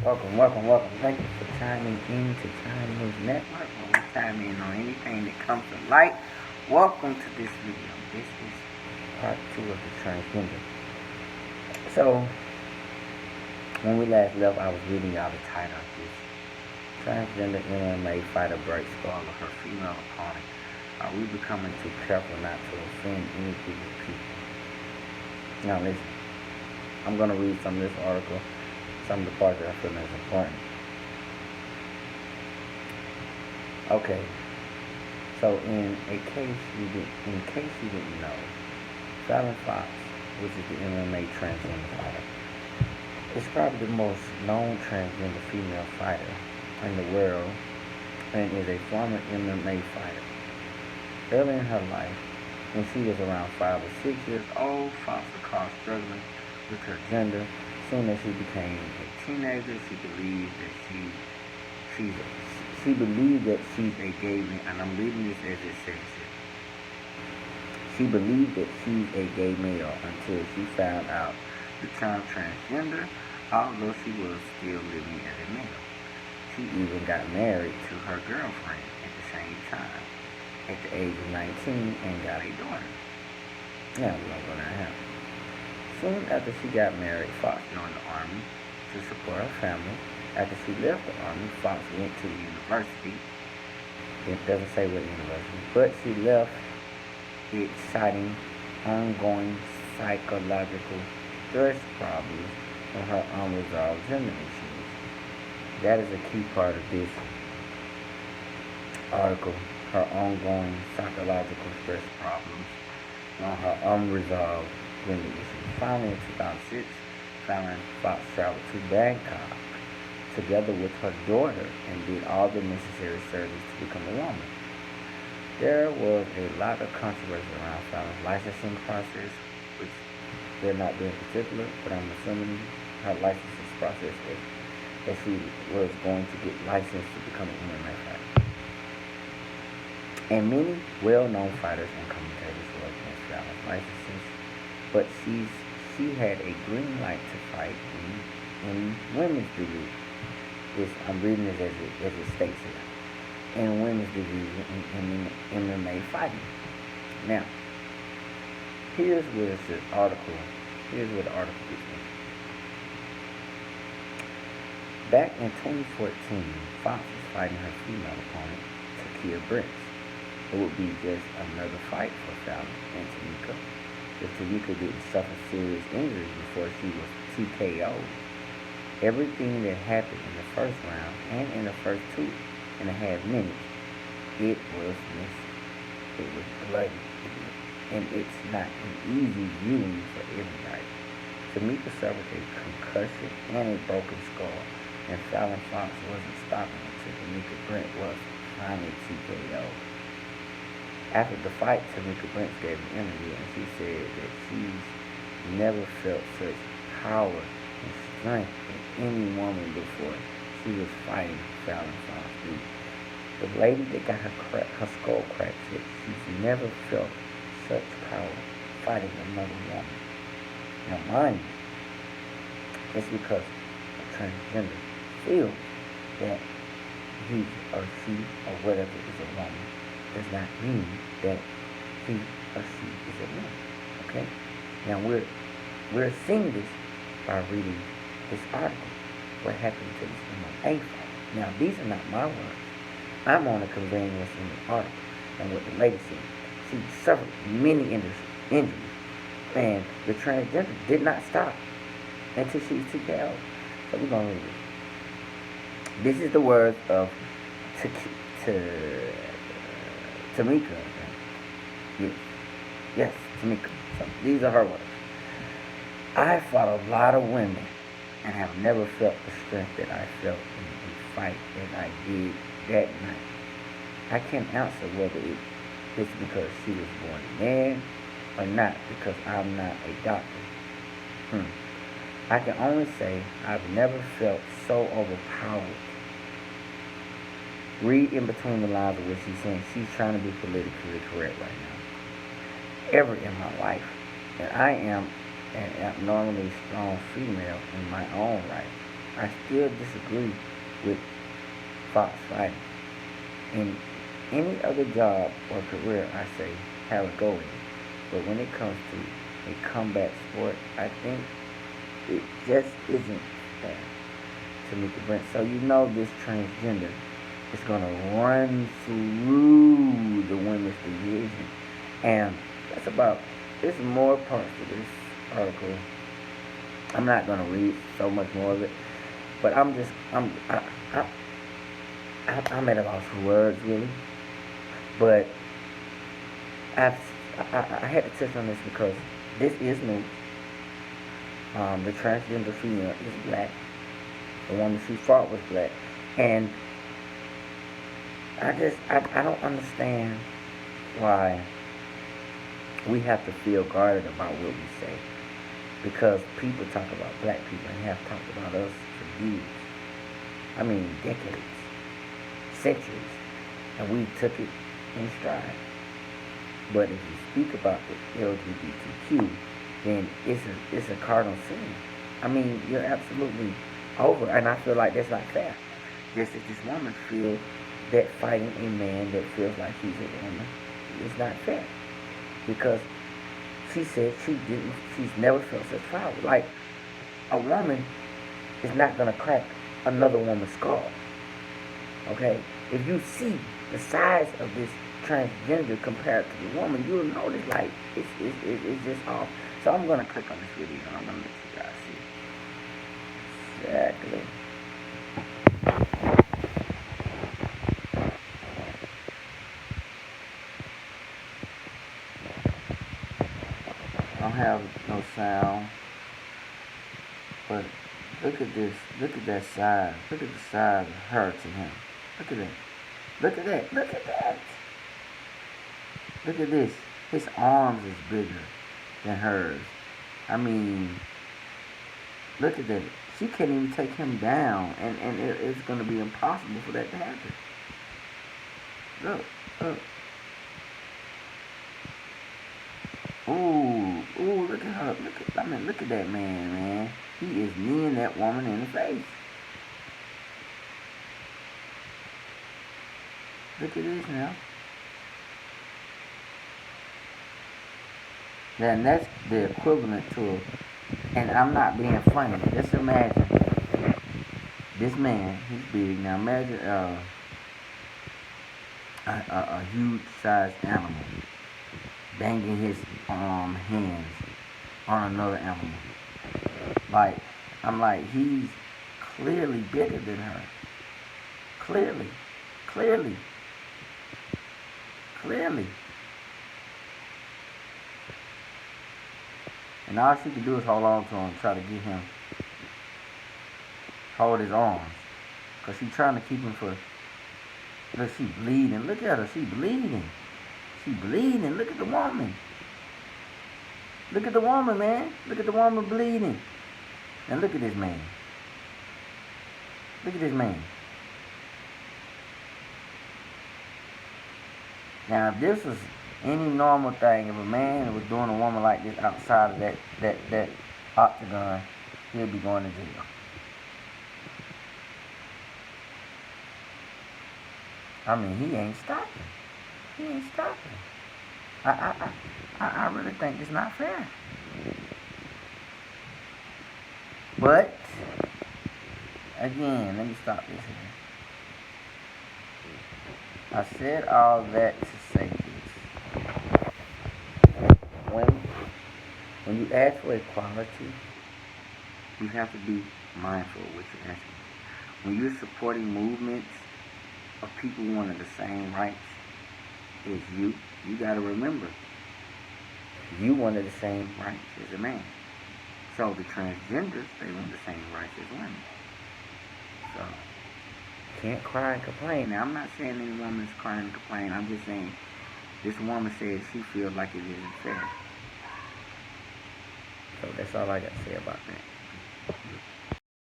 Welcome. Thank you for chiming in to Chime News Network. When we chime in on anything that comes to light, welcome to this video. This is part 2 of the transgender. So, when we last left, I was reading y'all the title of this. Transgender MMA fighter breaks skull of her female opponent. Are we becoming too careful not to offend any group of people? Now listen, I'm going to read some of this article, some of the parts that I feel is important. Okay, so in case you didn't know, Fallon Fox, which is the MMA transgender fighter, is probably the most known transgender female fighter in the world and is a former MMA fighter. Early in her life, when she was around 5 or 6 years old, Fox recalled struggling with her gender. Soon as she became a teenager, she believed that she's a gay man, and I'm reading this as it says it. She believed that she's a gay male until she found out the term transgender, although she was still living as a male. She even got married to her girlfriend at the same time, at the age of 19, and got a daughter. Yeah, we don't know that happened. Soon after she got married, Fox joined the Army to support her family. After she left the Army, Fox went to the university. It doesn't say what university, but she left it citing ongoing psychological stress problems and her unresolved gender issues. That is a key part of this article, her ongoing psychological stress problems and her unresolved gender issues. Finally, in 2006, Fallon Fox traveled to Bangkok together with her daughter and did all the necessary surgeries to become a woman. There was a lot of controversy around Fallon's licensing process, which they're not being particular, but I'm assuming her licensing process was that she was going to get licensed to become an MMA fighter. And many well-known fighters and commentators were against Fallon's licenses, but she had a green light to fight in women's division. I'm reading this as it states here. In women's division in MMA fighting. Now, here's where the article gets me. Back in 2014, Fox was fighting her female opponent, Takia Brents. It would be just another fight for Fallon and Tamika if Tamika didn't suffer serious injuries before she was TKO'd. Everything that happened in the first round and in the first 2.5 minutes, it was messy. It was bloody. And it's not an easy viewing for everybody. Tamika suffered a concussion and a broken skull, and Fallon Fox wasn't stopping until Tamika Brent was finally TKO'd. After the fight, Tamika Brent gave an interview, and she said that she's never felt such power and strength in any woman before she was fighting Fallon Fox. The lady that got her skull cracked said she's never felt such power fighting another woman. Now mind you, it's because a transgender feels that he or she or whatever is a woman does not mean that he or she is a woman. Okay? Now we're seeing this by reading this article. What happened to this MMA fight. Now these are not my words. I'm only conveying what's in the article and what the lady said. She suffered many injuries, and the transgender did not stop until she was TKO'd. So we're gonna read it. This is the words of Tamika. Yes, Tamika. So these are her words. I fought a lot of women and have never felt the strength that I felt in a fight as I did that night. I can't answer whether it's because she was born a man or not, because I'm not a doctor. I can only say I've never felt so overpowered. Read in between the lines of what she's saying. She's trying to be politically correct right now. Ever in my life. And I am an abnormally strong female in my own right. I still disagree with fox fighting. In any other job or career, I say have a go in it. But when it comes to a combat sport, I think it just isn't fair to meet the Brent. So you know this transgender is gonna run through the women's division, and that's about. There's more parts to this article. I'm not gonna read so much more of it, but I'm at a loss for words really. But I've, I had to touch on this because this is new. The transgender female is black. The woman she fought was black, and I don't understand why we have to feel guarded about what we say, because people talk about black people and have talked about us for years. I mean decades, centuries, and we took it in stride. But if you speak about the LGBTQ, then it's a cardinal sin. I mean, you're absolutely over, and I feel like that's not fair. Just as this woman feels that fighting a man that feels like he's a woman is not fair, because she said she's never felt such power. Like, a woman is not gonna crack another woman's skull. Okay, if you see the size of this transgender compared to the woman, you'll notice like it's just off. So I'm gonna click on this video and I'm gonna let you guys see exactly. I don't have no sound, but look at this. Look at that size. Look at the size of her to him. Look at that. Look at that. Look at that. Look at this. His arms is bigger than hers. I mean, look at that. She can't even take him down, and it's going to be impossible for that to happen. Look, look. Ooh, look at her. Look at that man. He is kneeing that woman in the face. Look at this now. Then that's the equivalent to, and I'm not being funny. Just imagine this man. He's big. Now imagine a huge sized animal banging his hands on another animal. Like, I'm like, he's clearly bigger than her. Clearly. And all she can do is hold on to him, try to get him, hold his arms. Because she's trying to keep him for, look, she bleeding. Look at her, she bleeding. Look at the woman. Look at the woman, man. Look at the woman bleeding. And look at this man. Now, if this was any normal thing, if a man was doing a woman like this outside of that octagon, he'll be going to jail. I mean, he ain't stopping. I really think it's not fair. But again, let me stop this here. I said all that to say this. When you ask for equality, you have to be mindful of what you're asking. When you're supporting movements of people wanting the same rights as you got to remember, you wanted the same rights as a man. So the transgenders, they want the same rights as women. So, can't cry and complain. Now, I'm not saying any woman's crying and complaining. I'm just saying this woman says she feels like it isn't fair. So that's all I got to say about that.